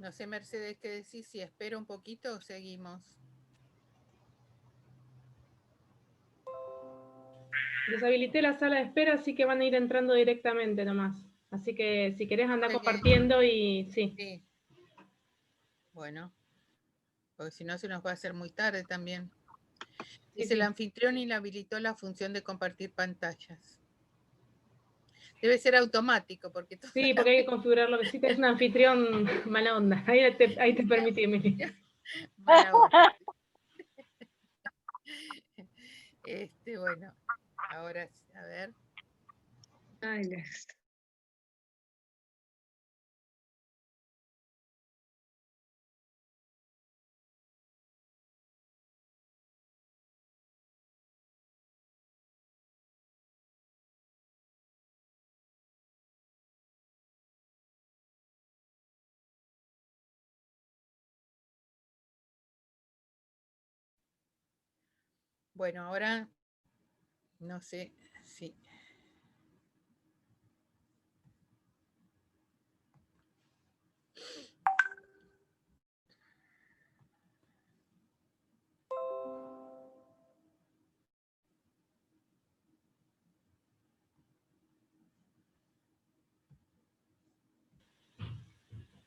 No sé, Mercedes, ¿qué decís? Si espero un poquito o seguimos. Deshabilité la sala de espera, así que van a ir entrando directamente nomás. Así que si querés andar Sé que compartiendo y sí. sí. Bueno, porque si no se nos va a hacer muy tarde también. Sí, Dice, el sí. anfitrión inhabilitó la función de compartir pantallas. Debe ser automático, porque toda Sí, la porque hay que vez... configurarlo. Que sí, tenés un anfitrión mala onda. Ahí te permití, Emily. Mala onda. Bueno, ahora a ver. Ay, Dios. Bueno, ahora no sé si...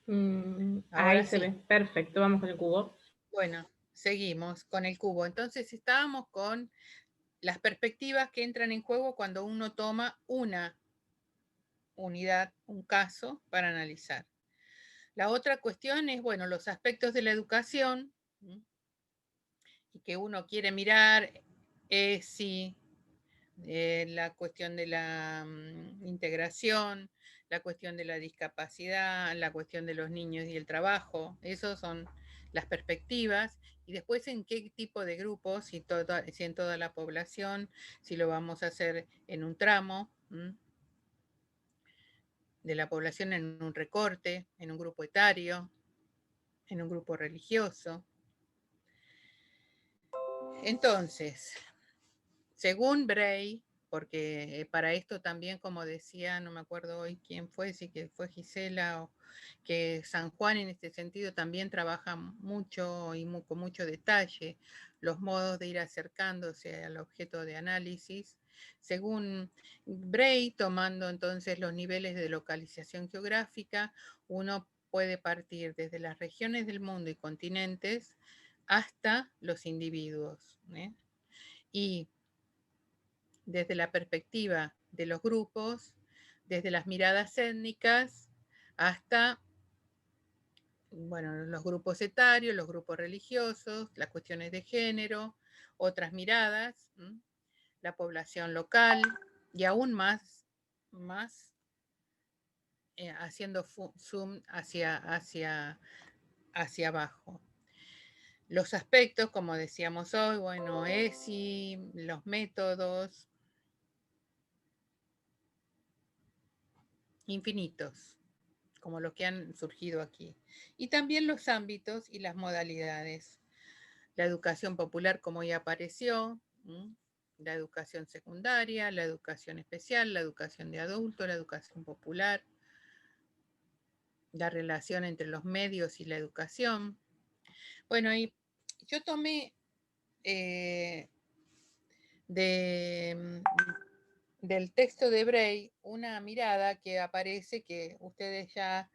Ahí Ahora se ve. sí. Perfecto, vamos con el cubo. Bueno, seguimos con el cubo. Entonces estábamos con las perspectivas que entran en juego cuando uno toma una unidad, un caso para analizar. La otra cuestión es, bueno, los aspectos de la educación y que uno quiere mirar es si la cuestión de la integración, la cuestión de la discapacidad, la cuestión de los niños y el trabajo, esos son las perspectivas, y después en qué tipo de grupos, si en toda la población, si lo vamos a hacer en un tramo de la población, en un recorte, en un grupo etario, en un grupo religioso. Entonces, según Bray, porque para esto también, como decía, no me acuerdo hoy quién fue, si que fue Gisela, o que San Juan en este sentido también trabaja mucho y con mucho detalle los modos de ir acercándose al objeto de análisis. Según Bray, tomando entonces los niveles de localización geográfica, uno puede partir desde las regiones del mundo y continentes hasta los individuos. Y desde la perspectiva de los grupos, desde las miradas étnicas hasta, bueno, los grupos etarios, los grupos religiosos, las cuestiones de género, otras miradas, la población local y aún más haciendo zoom hacia abajo. Los aspectos, como decíamos hoy, bueno, ESI, los métodos, infinitos, como los que han surgido aquí. Y también los ámbitos y las modalidades. La educación popular, como ya apareció, la educación secundaria, la educación especial, la educación de adultos, la educación popular, la relación entre los medios y la educación. Bueno, y yo tomé de, del texto de Bray una mirada que aparece, que ustedes ya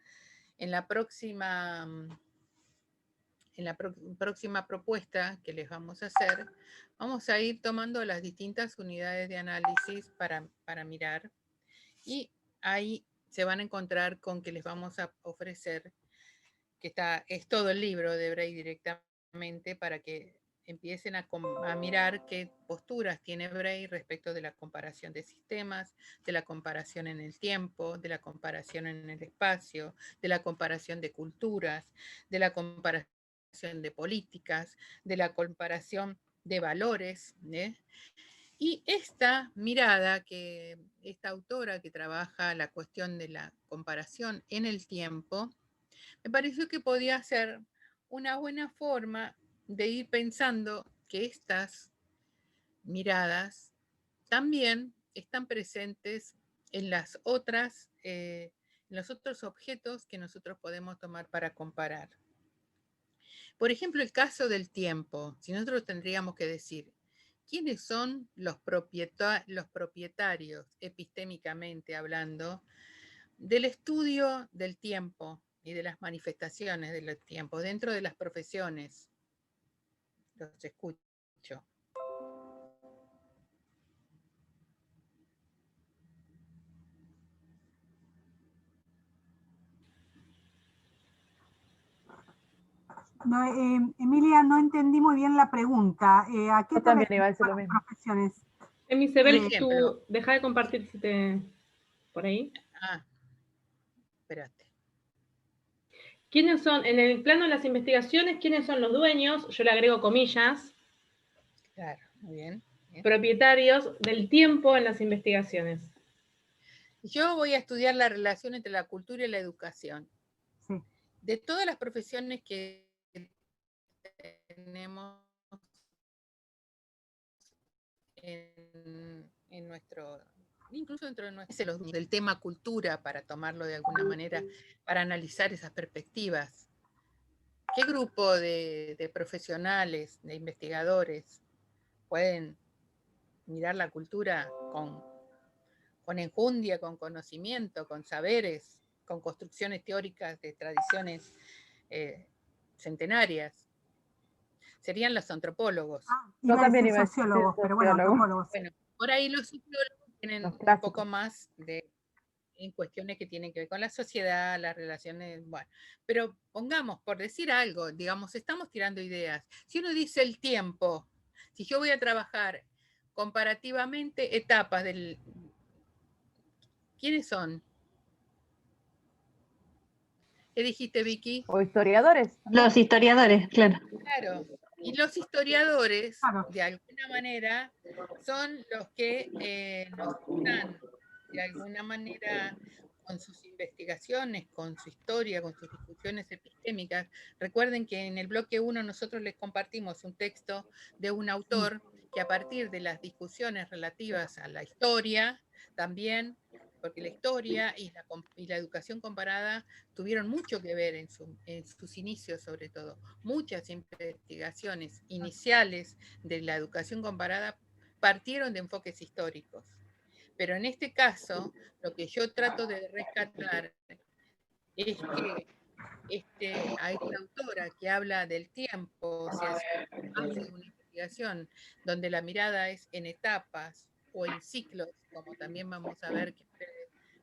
en la próxima próxima propuesta que les vamos a hacer, vamos a ir tomando las distintas unidades de análisis para mirar, y ahí se van a encontrar con que les vamos a ofrecer, que es todo el libro de Bray directamente, para que empiecen a mirar qué posturas tiene Bray respecto de la comparación de sistemas, de la comparación en el tiempo, de la comparación en el espacio, de la comparación de culturas, de la comparación de políticas, de la comparación de valores. Y esta mirada, que esta autora que trabaja la cuestión de la comparación en el tiempo, me pareció que podía ser una buena forma de ir pensando que estas miradas también están presentes en las otras los otros objetos que nosotros podemos tomar para comparar. Por ejemplo, el caso del tiempo. Si nosotros tendríamos que decir, ¿quiénes son los propietarios, epistémicamente hablando, del estudio del tiempo y de las manifestaciones del tiempo dentro de las profesiones? Los escucho. No, Emilia, no entendí muy bien la pregunta. ¿A qué Yo te también iba a refieres decir con lo las mismo. profesiones? Emisebel, ejemplo. tú deja de compartir si te... por ahí. Ah, espérate. ¿Quiénes son, en el plano de las investigaciones, quiénes son los dueños? Yo le agrego comillas. Claro, muy bien. Propietarios del tiempo en las investigaciones. Yo voy a estudiar la relación entre la cultura y la educación. Sí. De todas las profesiones que tenemos en nuestro, incluso dentro de nuestro, del tema cultura, para tomarlo de alguna manera, para analizar esas perspectivas. ¿Qué grupo de profesionales, de investigadores, pueden mirar la cultura con enjundia, con conocimiento, con saberes, con construcciones teóricas de tradiciones centenarias? Serían los antropólogos. Iba Yo a también decir iba a decir sociólogos, pero bueno, sociólogo. antropólogos. Bueno, por ahí los sociólogos tienen Los un clásicos. poco más en cuestiones que tienen que ver con la sociedad, las relaciones, bueno, pero pongamos, por decir algo, digamos, estamos tirando ideas. Si uno dice el tiempo, si yo voy a trabajar comparativamente etapas del... ¿Quiénes son? ¿Qué dijiste, Vicky? O historiadores. ¿no? Los historiadores, claro. Claro. Y los historiadores, Claro. de alguna manera, son los que nos están, de alguna manera, con sus investigaciones, con su historia, con sus discusiones epistémicas. Recuerden que en el bloque 1 nosotros les compartimos un texto de un autor que a partir de las discusiones relativas a la historia, también, porque la historia y la educación comparada tuvieron mucho que ver en sus inicios, sobre todo. Muchas investigaciones iniciales de la educación comparada partieron de enfoques históricos. Pero en este caso, lo que yo trato de rescatar es que a esta autora que habla del tiempo, o sea, hace una investigación donde la mirada es en etapas o en ciclos, como también vamos a ver que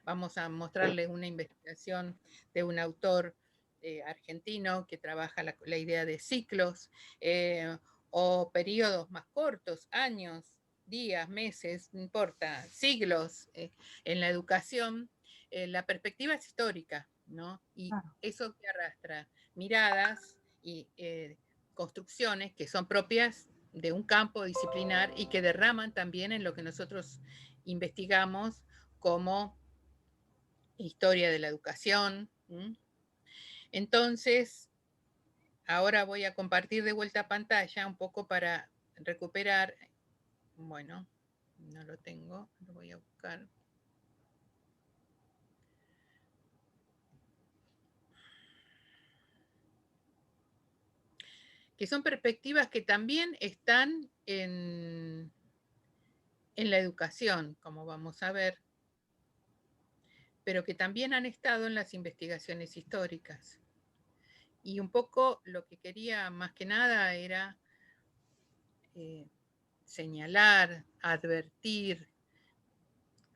vamos a mostrarles una investigación de un autor argentino que trabaja la idea de ciclos o periodos más cortos, años, días, meses, no importa, siglos en la educación. La perspectiva es histórica, ¿no? Y eso que arrastra miradas y construcciones que son propias de un campo disciplinar y que derraman también en lo que nosotros investigamos como historia de la educación. Entonces, ahora voy a compartir de vuelta pantalla un poco para recuperar. Bueno, no lo tengo, lo voy a buscar. Que son perspectivas que también están en la educación, como vamos a ver, pero que también han estado en las investigaciones históricas. Y un poco lo que quería más que nada era señalar, advertir,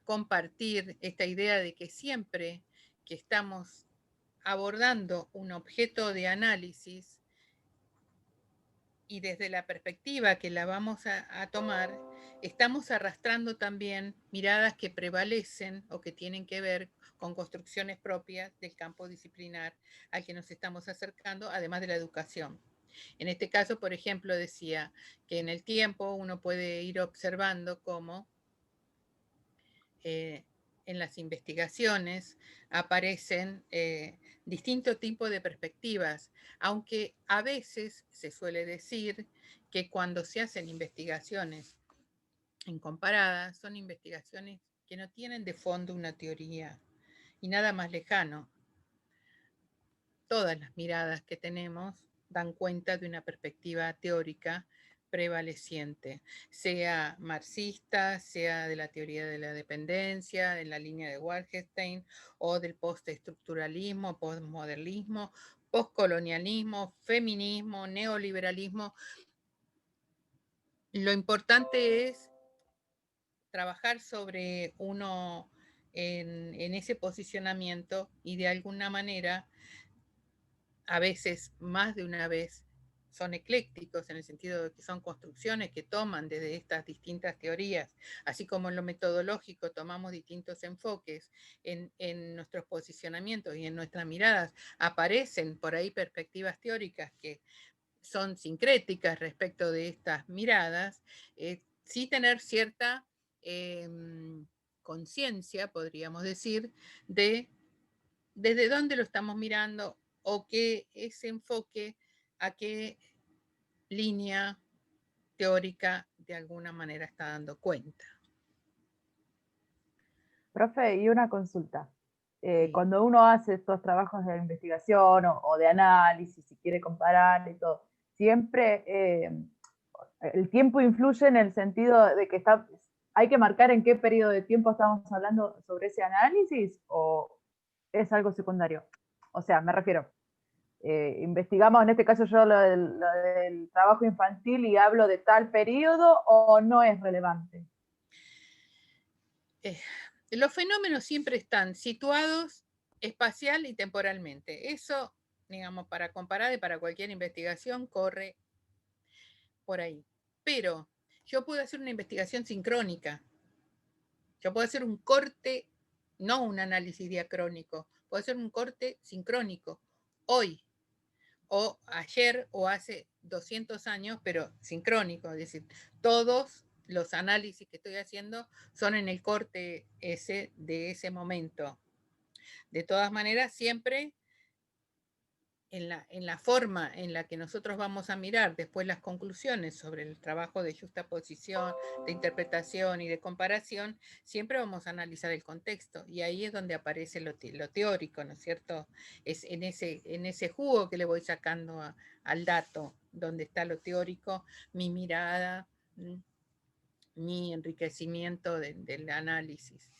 compartir esta idea de que siempre que estamos abordando un objeto de análisis y desde la perspectiva que la vamos a tomar, estamos arrastrando también miradas que prevalecen o que tienen que ver con construcciones propias del campo disciplinar al que nos estamos acercando, además de la educación. En este caso, por ejemplo, decía que en el tiempo uno puede ir observando cómo en las investigaciones aparecen distintos tipos de perspectivas, aunque a veces se suele decir que cuando se hacen investigaciones en comparadas son investigaciones que no tienen de fondo una teoría, y nada más lejano. Todas las miradas que tenemos dan cuenta de una perspectiva teórica prevaleciente, sea marxista, sea de la teoría de la dependencia, de la línea de Wittgenstein, o del postestructuralismo, postmodernismo, postcolonialismo, feminismo, neoliberalismo. Lo importante es trabajar sobre uno en ese posicionamiento y de alguna manera, a veces, más de una vez, son eclécticos en el sentido de que son construcciones que toman desde estas distintas teorías, así como en lo metodológico tomamos distintos enfoques en nuestros posicionamientos y en nuestras miradas, aparecen por ahí perspectivas teóricas que son sincréticas respecto de estas miradas, sí tener cierta conciencia, podríamos decir, de desde dónde lo estamos mirando o que ese enfoque a qué línea teórica de alguna manera está dando cuenta. Profe, y una consulta. Sí. Cuando uno hace estos trabajos de investigación o de análisis, si quiere comparar y todo, siempre el tiempo influye en el sentido de que hay que marcar en qué periodo de tiempo estamos hablando sobre ese análisis, o es algo secundario. O sea, me refiero, investigamos, en este caso yo lo del trabajo infantil y hablo de tal periodo, o no es relevante. Los fenómenos siempre están situados espacial y temporalmente. Eso, digamos, para comparar y para cualquier investigación corre por ahí. Pero yo puedo hacer una investigación sincrónica. Yo puedo hacer un corte, no un análisis diacrónico, puedo hacer un corte sincrónico. Hoy, o ayer, o hace 200 años, pero sincrónico. Es decir, todos los análisis que estoy haciendo son en el corte ese de ese momento. De todas maneras, siempre en la forma en la que nosotros vamos a mirar después las conclusiones sobre el trabajo de justaposición, de interpretación y de comparación, siempre vamos a analizar el contexto, y ahí es donde aparece lo teórico, ¿no es cierto? Es en ese jugo que le voy sacando al dato, donde está lo teórico, mi mirada, mi enriquecimiento del análisis.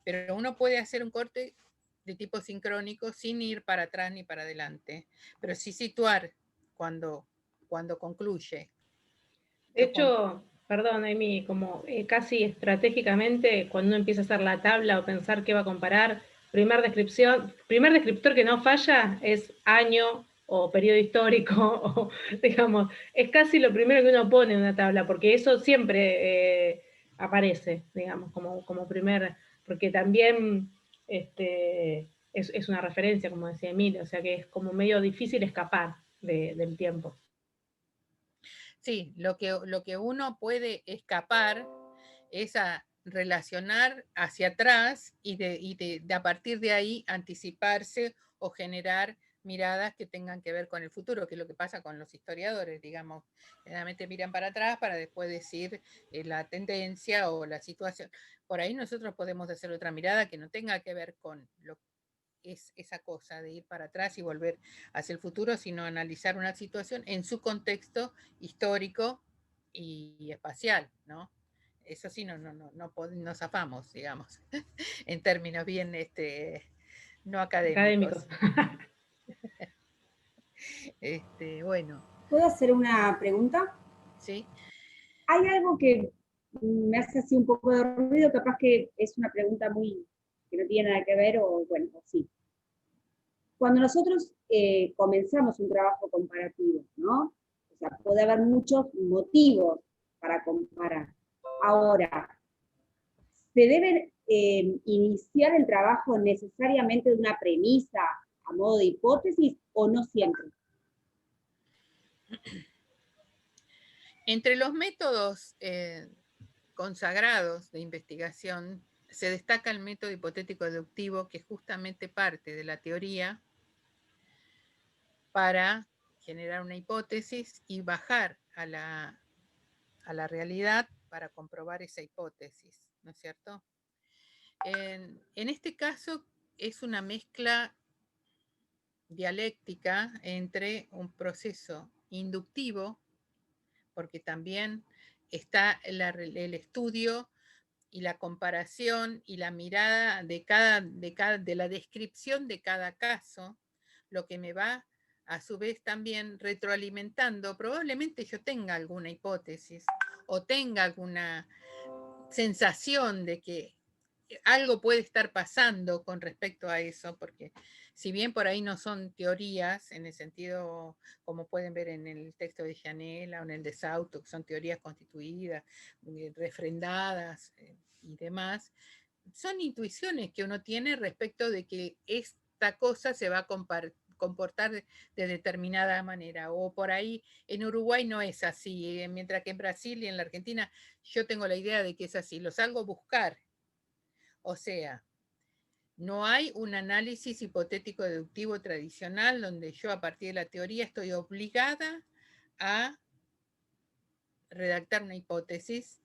Pero uno puede hacer un corte de tipo sincrónico sin ir para atrás ni para adelante, pero sí situar cuando concluye. De hecho, perdón, Amy, como casi estratégicamente, cuando uno empieza a hacer la tabla o pensar qué va a comparar, primer descriptor que no falla es año o periodo histórico, o digamos, es casi lo primero que uno pone en una tabla, porque eso siempre aparece, digamos, como primer, porque también es una referencia, como decía Emilio, o sea que es como medio difícil escapar del tiempo. Sí, lo que uno puede escapar es a relacionar hacia atrás y de a partir de ahí anticiparse o generar miradas que tengan que ver con el futuro, que es lo que pasa con los historiadores, digamos. Generalmente miran para atrás para después decir la tendencia o la situación. Por ahí nosotros podemos hacer otra mirada que no tenga que ver con lo que es esa cosa de ir para atrás y volver hacia el futuro, sino analizar una situación en su contexto histórico y espacial, ¿no? Eso sí, no zafamos, digamos, en términos bien no académicos. Bueno. ¿Puedo hacer una pregunta? Sí. Hay algo que me hace así un poco de ruido, capaz que es una pregunta que no tiene nada que ver, o bueno, sí. Cuando nosotros comenzamos un trabajo comparativo, ¿no? O sea, puede haber muchos motivos para comparar. Ahora, ¿se debe iniciar el trabajo necesariamente de una premisa a modo de hipótesis o no siempre? Entre los métodos consagrados de investigación se destaca el método hipotético deductivo, que es justamente parte de la teoría para generar una hipótesis y bajar a la realidad para comprobar esa hipótesis, ¿no es cierto? En este caso, es una mezcla dialéctica entre un proceso inductivo, porque también está el estudio y la comparación y la mirada de la descripción de cada caso, lo que me va a su vez también retroalimentando. Probablemente yo tenga alguna hipótesis o tenga alguna sensación de que algo puede estar pasando con respecto a eso, porque si bien por ahí no son teorías, en el sentido, como pueden ver en el texto de Gianella o en el de Sauto, que son teorías constituidas, refrendadas y demás, son intuiciones que uno tiene respecto de que esta cosa se va a comportar de determinada manera, o por ahí en Uruguay no es así, mientras que en Brasil y en la Argentina yo tengo la idea de que es así, lo salgo a buscar. O sea, no hay un análisis hipotético deductivo tradicional donde yo a partir de la teoría estoy obligada a redactar una hipótesis,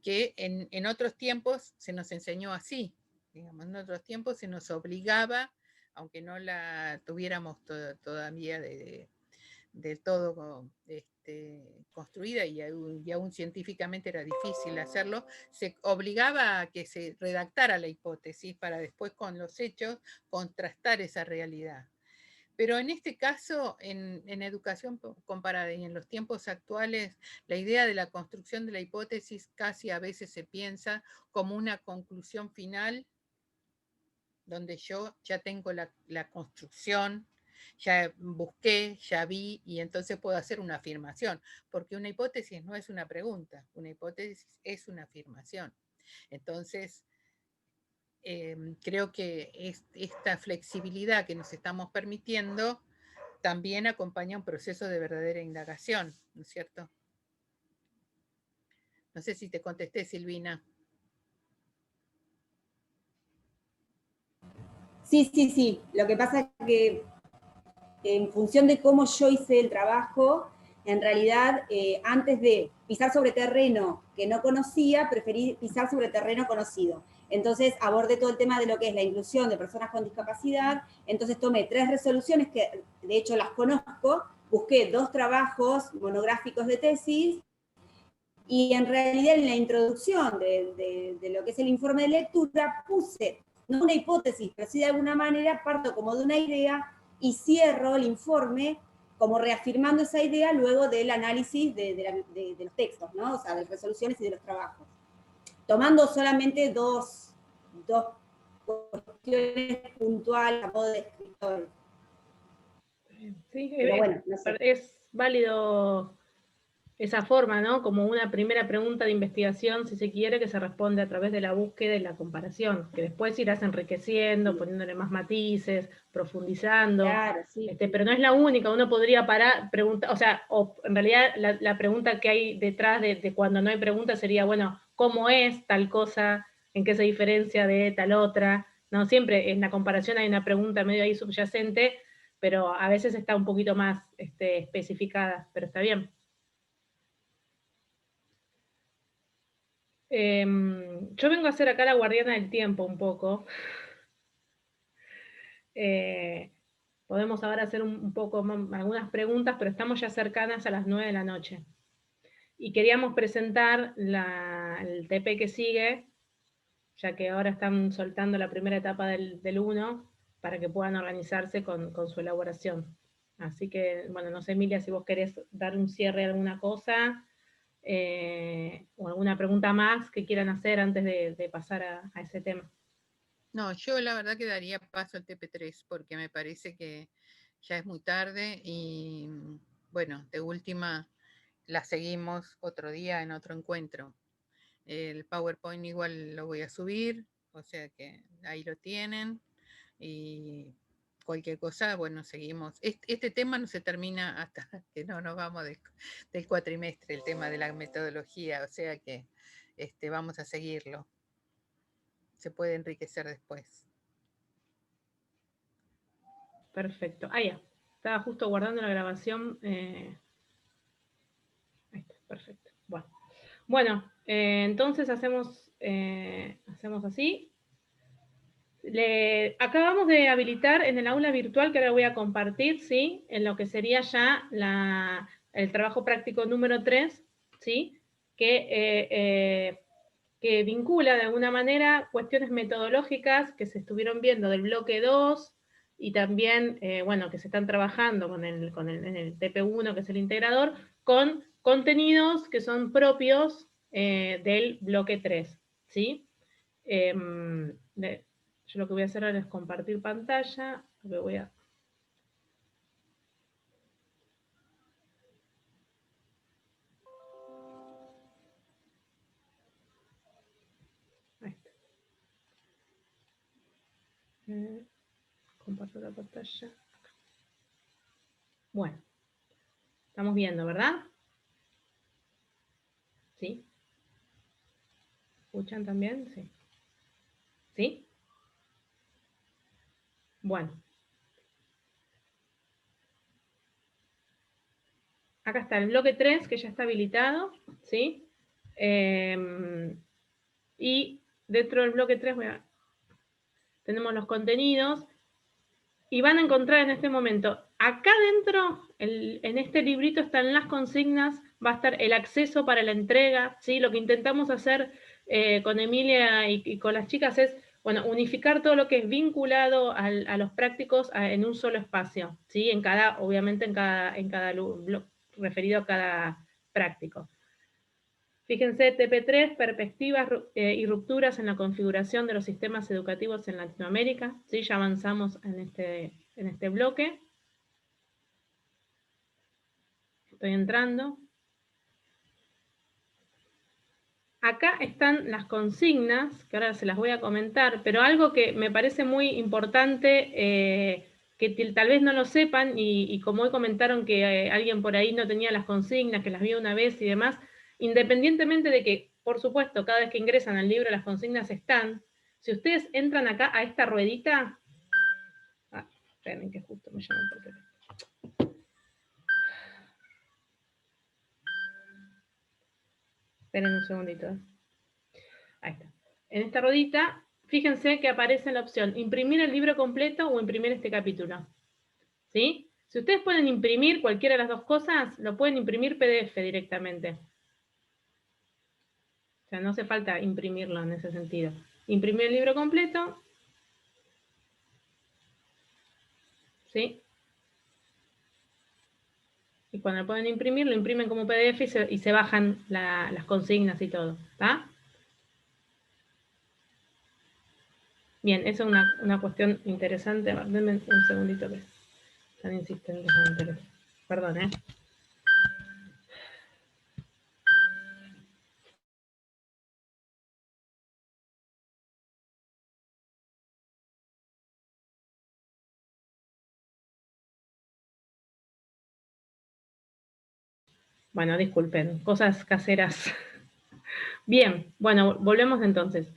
que en otros tiempos se nos enseñó así. Digamos, en otros tiempos se nos obligaba, aunque no la tuviéramos todavía del todo construida y aún científicamente era difícil hacerlo, se obligaba a que se redactara la hipótesis para después con los hechos contrastar esa realidad. Pero en este caso, en educación comparada y en los tiempos actuales, la idea de la construcción de la hipótesis casi a veces se piensa como una conclusión final, donde yo ya tengo la construcción, ya busqué, ya vi, y entonces puedo hacer una afirmación, porque una hipótesis no es una pregunta, una hipótesis es una afirmación. Entonces, creo que esta flexibilidad que nos estamos permitiendo también acompaña un proceso de verdadera indagación, ¿no es cierto? No sé si te contesté, Silvina. Sí, sí, sí. Lo que pasa es que en función de cómo yo hice el trabajo, en realidad, antes de pisar sobre terreno que no conocía, preferí pisar sobre terreno conocido. Entonces abordé todo el tema de lo que es la inclusión de personas con discapacidad, entonces tomé 3 resoluciones que de hecho las conozco, busqué 2 trabajos monográficos de tesis, y en realidad en la introducción de lo que es el informe de lectura puse, no una hipótesis, pero sí de alguna manera parto como de una idea y cierro el informe como reafirmando esa idea luego del análisis de los textos, ¿no? O sea, de las resoluciones y de los trabajos. Tomando solamente dos cuestiones puntuales a modo de escritor. Sí, pero bueno, no sé. Es válido esa forma, ¿no? Como una primera pregunta de investigación, si se quiere, que se responde a través de la búsqueda y la comparación, que después irás enriqueciendo, sí, poniéndole más matices, profundizando. Claro, sí. Pero no es la única, uno podría preguntar, o sea, o en realidad la pregunta que hay detrás de cuando no hay pregunta sería, bueno, ¿cómo es tal cosa? ¿En qué se diferencia de tal otra? No, siempre en la comparación hay una pregunta medio ahí subyacente, pero a veces está un poquito más especificada, pero está bien. Yo vengo a ser acá la guardiana del tiempo un poco. Podemos ahora hacer un poco algunas preguntas, pero estamos ya cercanas a las 9 de la noche. Y queríamos presentar el TP que sigue, ya que ahora están soltando la primera etapa del 1, para que puedan organizarse con su elaboración. Así que, bueno, no sé, Emilia, si vos querés dar un cierre a alguna cosa, o alguna pregunta más que quieran hacer antes de pasar a ese tema. No, yo la verdad que daría paso al TP3 porque me parece que ya es muy tarde y bueno, de última la seguimos otro día en otro encuentro. El PowerPoint igual lo voy a subir, o sea que ahí lo tienen y cualquier cosa, bueno, seguimos. Este tema no se termina hasta que no nos vamos del cuatrimestre, el tema de la metodología, o sea que vamos a seguirlo. Se puede enriquecer después. Perfecto. Ah, ya. Estaba justo guardando la grabación. Ahí está, perfecto. Bueno, entonces hacemos así. Acabamos de habilitar en el aula virtual, que ahora voy a compartir, ¿sí? En lo que sería ya el trabajo práctico número 3, ¿sí? Que vincula de alguna manera cuestiones metodológicas que se estuvieron viendo del bloque 2 y también, bueno, que se están trabajando en el TP1, que es el integrador, con contenidos que son propios del bloque 3, ¿sí? Yo lo que voy a hacer ahora es compartir pantalla. Lo voy a... Ahí está. Comparto la pantalla. Bueno, estamos viendo, ¿verdad? ¿Sí? ¿Escuchan también? Sí. ¿Sí? Bueno. Acá está el bloque 3, que ya está habilitado, ¿sí? Y dentro del bloque 3 tenemos los contenidos, y van a encontrar en este momento, acá dentro, en este librito están las consignas, va a estar el acceso para la entrega, ¿sí? Lo que intentamos hacer con Emilia y con las chicas es, bueno, unificar todo lo que es vinculado a los prácticos en un solo espacio, ¿sí? Obviamente en cada bloque, referido a cada práctico. Fíjense, TP3, perspectivas y rupturas en la configuración de los sistemas educativos en Latinoamérica. ¿Sí? Ya avanzamos en este bloque. Estoy entrando. Acá están las consignas, que ahora se las voy a comentar, pero algo que me parece muy importante, que tal vez no lo sepan, y como hoy comentaron que alguien por ahí no tenía las consignas, que las vio una vez y demás, independientemente de que, por supuesto, cada vez que ingresan al libro las consignas están, si ustedes entran acá a esta ruedita, esperen que justo me llaman por teléfono. Esperen un segundito. Ahí está. En esta ruedita, fíjense que aparece la opción imprimir el libro completo o imprimir este capítulo. ¿Sí? Si ustedes pueden imprimir cualquiera de las dos cosas, lo pueden imprimir PDF directamente. O sea, no hace falta imprimirlo en ese sentido. Imprimir el libro completo. ¿Sí? Y cuando lo pueden imprimir, lo imprimen como PDF y se bajan las consignas y todo. ¿Está? Bien, eso es una cuestión interesante. Denme un segundito que están insistentes con el teléfono. Perdón, ¿eh? Bueno, disculpen, cosas caseras. Bien, bueno, volvemos entonces.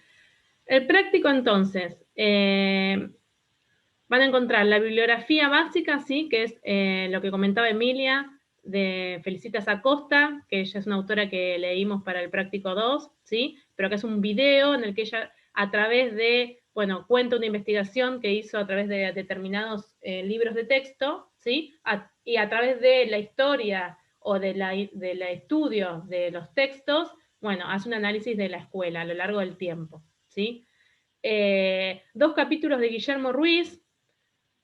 El práctico entonces, van a encontrar la bibliografía básica, ¿sí? Que es lo que comentaba Emilia, de Felicitas Acosta, que ella es una autora que leímos para el práctico 2, ¿sí? Pero que es un video en el que ella, a través de, bueno, cuenta una investigación que hizo a través de determinados libros de texto, ¿sí? Y a través de la historia o del estudio de los textos, bueno, hace un análisis de la escuela a lo largo del tiempo, ¿sí? 2 capítulos de Guillermo Ruiz,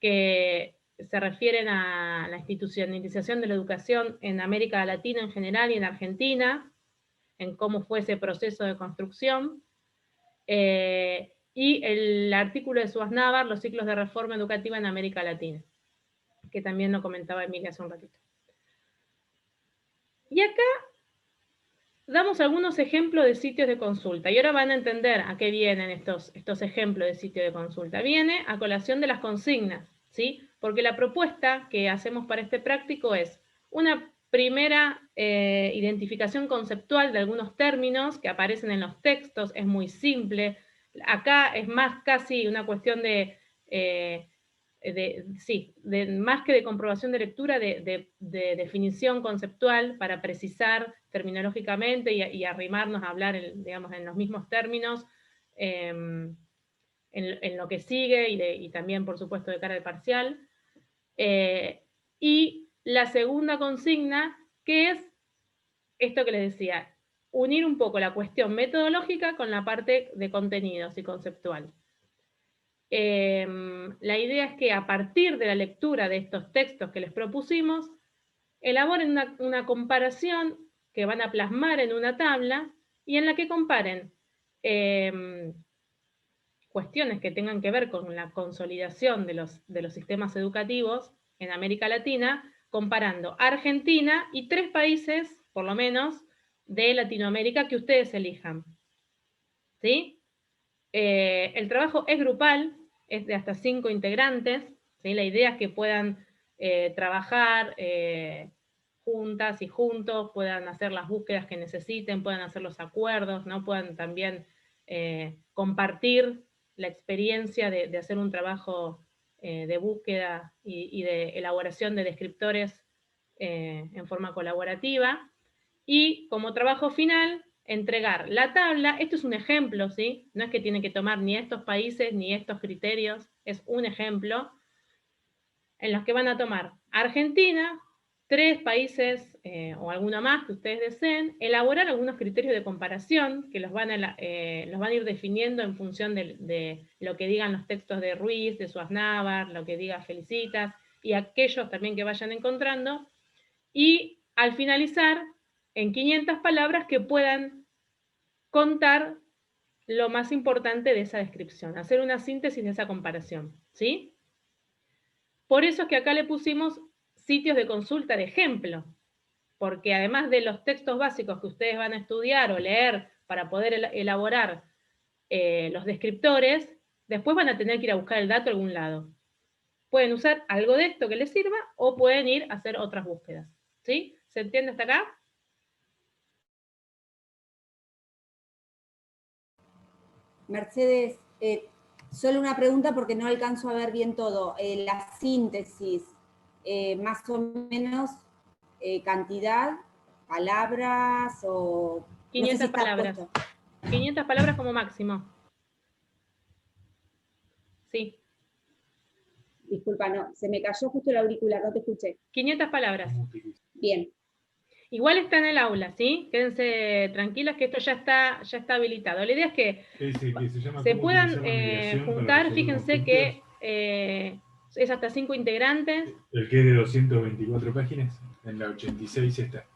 que se refieren a la institucionalización de la educación en América Latina en general y en Argentina, en cómo fue ese proceso de construcción. Y el artículo de Suaz Navar, los ciclos de reforma educativa en América Latina, que también lo comentaba Emilia hace un ratito. Y acá damos algunos ejemplos de sitios de consulta, y ahora van a entender a qué vienen estos ejemplos de sitios de consulta. Viene a colación de las consignas, ¿sí? Porque la propuesta que hacemos para este práctico es una primera identificación conceptual de algunos términos que aparecen en los textos, es muy simple. Acá es más casi una cuestión más que de comprobación de lectura, de definición conceptual para precisar terminológicamente y arrimarnos a hablar, digamos, en los mismos términos, en lo que sigue y también, por supuesto, de cara al parcial. Y la segunda consigna, que es esto que les decía, unir un poco la cuestión metodológica con la parte de contenidos y conceptual. La idea es que a partir de la lectura de estos textos que les propusimos, elaboren una comparación que van a plasmar en una tabla y en la que comparen cuestiones que tengan que ver con la consolidación de los sistemas educativos en América Latina, comparando Argentina y 3 países, por lo menos, de Latinoamérica que ustedes elijan. ¿Sí? El trabajo es grupal, es de hasta 5 integrantes, ¿sí? La idea es que puedan trabajar juntas y juntos, puedan hacer las búsquedas que necesiten, puedan hacer los acuerdos, ¿no? Puedan también compartir la experiencia de hacer un trabajo de búsqueda y de elaboración de descriptores en forma colaborativa. Y como trabajo final, entregar la tabla. Esto es un ejemplo, ¿sí? No es que tienen que tomar ni estos países ni estos criterios, es un ejemplo, en los que van a tomar Argentina, 3 países o alguno más que ustedes deseen, elaborar algunos criterios de comparación que los van a ir definiendo en función de lo que digan los textos de Ruiz, de Suaznavar, lo que diga Felicitas, y aquellos también que vayan encontrando, y al finalizar, en 500 palabras que puedan contar lo más importante de esa descripción, hacer una síntesis de esa comparación, ¿sí? Por eso es que acá le pusimos sitios de consulta de ejemplo, porque además de los textos básicos que ustedes van a estudiar o leer para poder elaborar los descriptores, después van a tener que ir a buscar el dato a algún lado. Pueden usar algo de esto que les sirva o pueden ir a hacer otras búsquedas, ¿sí? ¿Se entiende hasta acá? Mercedes, solo una pregunta porque no alcanzo a ver bien todo. La síntesis, más o menos, cantidad, palabras o... 500 no sé si palabras. 500 palabras como máximo. Sí. Disculpa, no, se me cayó justo el auricular, no te escuché. 500 palabras. Bien. Igual está en el aula, ¿sí? Quédense tranquilas que esto ya está habilitado. La idea es que se puedan juntar, fíjense que es hasta 5 integrantes. El que es de 224 páginas, en la 86 está.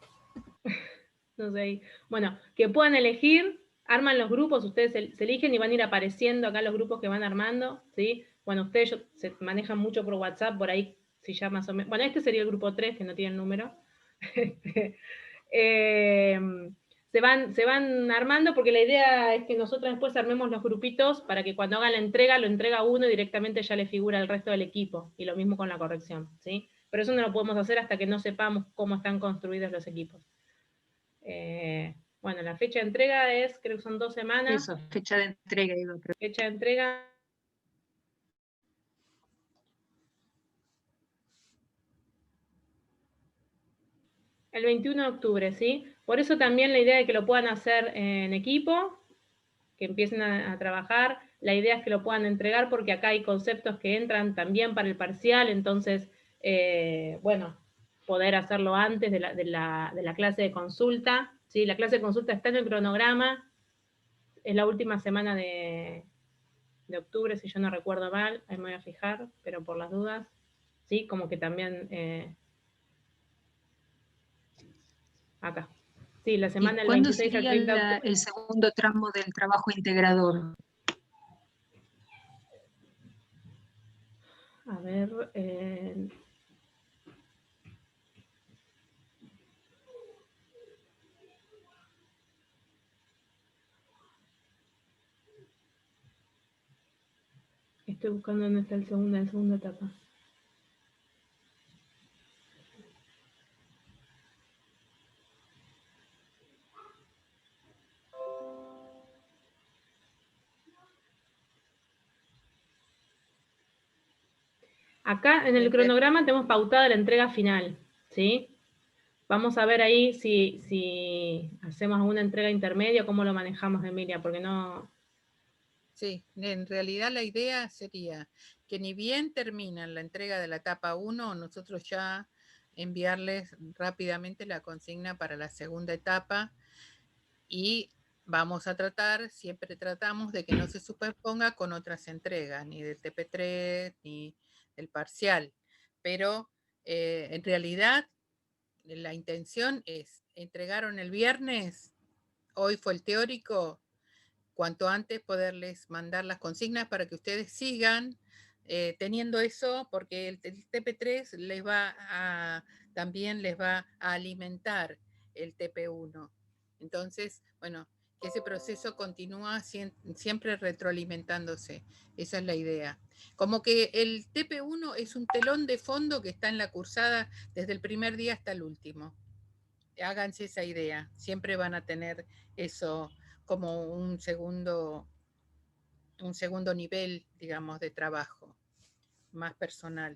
No sé, bueno, que puedan elegir, arman los grupos, ustedes se eligen y van a ir apareciendo acá los grupos que van armando, ¿sí? Bueno, ustedes se manejan mucho por WhatsApp, por ahí, si ya más o menos... Bueno, este sería el grupo 3, que no tiene el número. Se van armando porque la idea es que nosotros después armemos los grupitos para que cuando hagan la entrega, lo entrega uno y directamente ya le figura el resto del equipo, y lo mismo con la corrección, ¿sí? Pero eso no lo podemos hacer hasta que no sepamos cómo están construidos los equipos. Bueno, la fecha de entrega es, creo que son 2 semanas. Eso, fecha de entrega. Fecha de entrega. El 21 de octubre, ¿sí? Por eso también la idea de que lo puedan hacer en equipo, que empiecen a trabajar. La idea es que lo puedan entregar porque acá hay conceptos que entran también para el parcial, entonces, bueno, poder hacerlo antes de la clase de consulta, ¿sí? La clase de consulta está en el cronograma, es la última semana de octubre, si yo no recuerdo mal, ahí me voy a fijar, pero por las dudas, ¿sí? Como que también... acá. Sí, la semana del 26 al 30 de octubre. El segundo tramo del trabajo integrador? A ver... estoy buscando dónde está la segunda etapa. Acá en el cronograma tenemos pautada la entrega final, ¿sí? Vamos a ver ahí si hacemos una entrega intermedia, cómo lo manejamos, Emilia, porque no... Sí, en realidad la idea sería que ni bien terminan la entrega de la etapa 1, nosotros ya enviarles rápidamente la consigna para la segunda etapa y vamos a tratar, siempre tratamos de que no se superponga con otras entregas, ni del TP3, ni del parcial, pero en realidad la intención es, entregaron el viernes, hoy fue el teórico, cuanto antes poderles mandar las consignas para que ustedes sigan teniendo eso, porque el TP3 también les va a alimentar el TP1. Entonces, bueno, que ese proceso continúa siempre retroalimentándose. Esa es la idea. Como que el TP1 es un telón de fondo que está en la cursada desde el primer día hasta el último. Háganse esa idea. Siempre van a tener eso como un segundo nivel, digamos, de trabajo, más personal.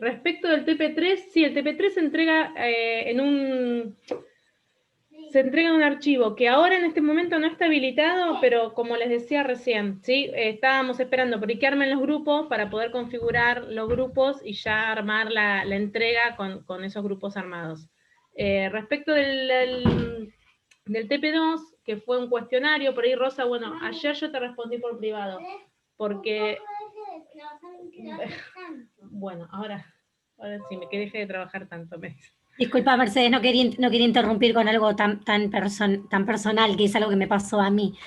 Respecto del TP3, sí, el TP3 se entrega se entrega en un archivo que ahora en este momento no está habilitado, pero como les decía recién, ¿sí? Estábamos esperando por que armen los grupos para poder configurar los grupos y ya armar la entrega con esos grupos armados. Respecto del TP2, que fue un cuestionario, por ahí Rosa, bueno, ayer yo te respondí por privado, porque... Bueno, ahora sí, que deje de trabajar tanto, me dice. Disculpa, Mercedes, no quería interrumpir con algo tan personal, que es algo que me pasó a mí,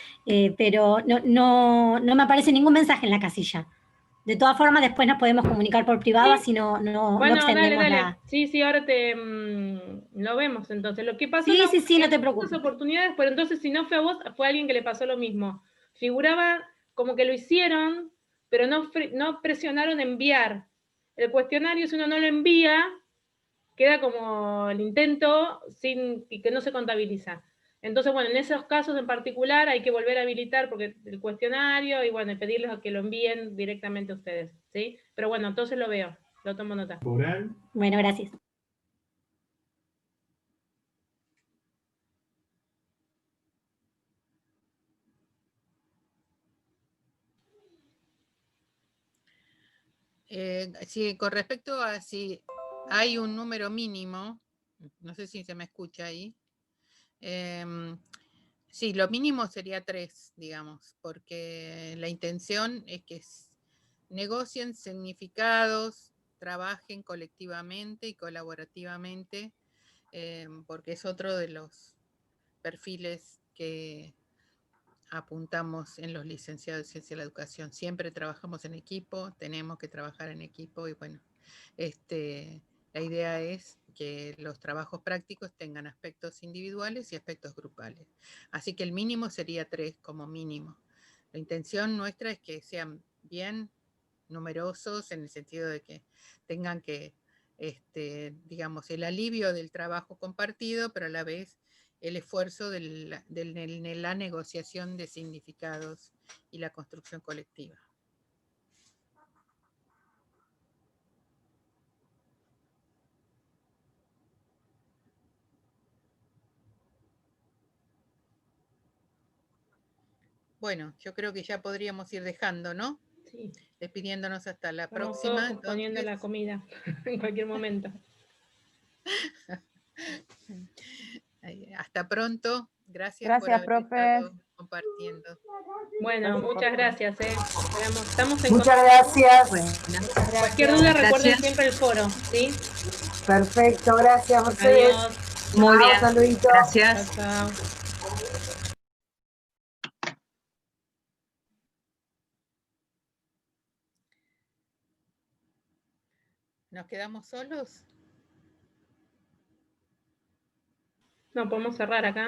pero no me aparece ningún mensaje en la casilla. De todas formas, después nos podemos comunicar por privado, así no bueno, extendemos dale. la... Sí, ahora lo vemos entonces. Lo que pasó Sí, no te preocupes. Oportunidades, pero entonces si no fue a vos, fue a alguien que le pasó lo mismo. Figuraba como que lo hicieron, pero no presionaron enviar. El cuestionario, si uno no lo envía, queda como el intento y que no se contabiliza. Entonces, bueno, en esos casos en particular hay que volver a habilitar porque el cuestionario y bueno, pedirles a que lo envíen directamente a ustedes, ¿sí? Pero bueno, entonces lo veo, lo tomo nota. Bueno, gracias. Sí, con respecto a si hay un número mínimo, no sé si se me escucha ahí, sí, lo mínimo sería 3, digamos, porque la intención es que negocien significados, trabajen colectivamente y colaborativamente, porque es otro de los perfiles que apuntamos en los licenciados en Ciencia de la Educación. Siempre trabajamos en equipo, tenemos que trabajar en equipo y bueno, la idea es que los trabajos prácticos tengan aspectos individuales y aspectos grupales. Así que el mínimo sería 3 como mínimo. La intención nuestra es que sean bien numerosos en el sentido de que tengan que, digamos, el alivio del trabajo compartido, pero a la vez el esfuerzo de la negociación de significados y la construcción colectiva. Bueno, yo creo que ya podríamos ir dejando, ¿no? Sí. Despidiéndonos hasta la Estamos próxima. Todos poniendo la comida en cualquier momento. Hasta pronto. Gracias por haber estado compartiendo. Bueno, muchas gracias. Estamos en Muchas gracias. Bueno, cualquier duda recuerden siempre el foro, ¿sí? Perfecto, gracias Mercedes. Adiós. Muy bien. Saludito. Gracias. Chao. ¿Nos quedamos solos? No, podemos cerrar acá.